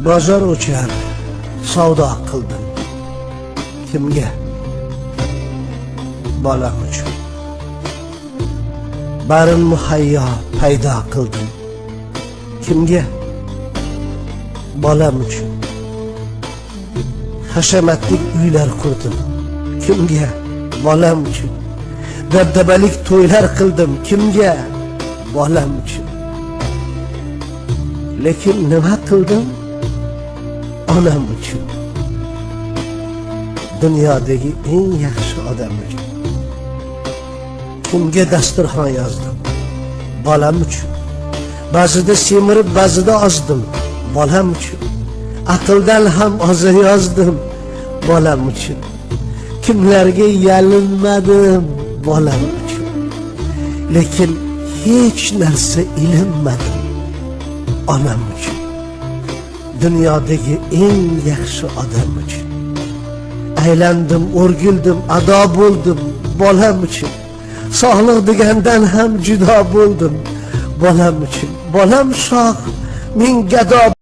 bozor o'char savdo qildim. Kimga? Bolam uchun. Barin muhayyo paydo qildim. Kimga? Bolam uchun. Hashamatli uylar qurdim. Kimga? Bolam uchun. Dabdabalik to'ylar qildim. Kimga? Bolam uchun. Lekin nima qildim? Onam uchun. Dunyodagi eng yaxshi odam uchun. Kimga dasturxon yozdim? Bolam uchun. Ba'zida semirib, ba'zida ozdim. Bolam uchun. Aqldan ham ozar yozdim. Bolam uchun. Kimlarga yalinmadim? Bolam uchun. Lekin hech narsa ilinmadim. Onam uchun. Dunyodagi eng yaxshi odam uchun. Aylandim, o'rgildim, ado bo'ldim. Bolam uchun. Sog'liq degandan ham judo bo'ldim. Bolam uchun. Bolam shoh, men gado.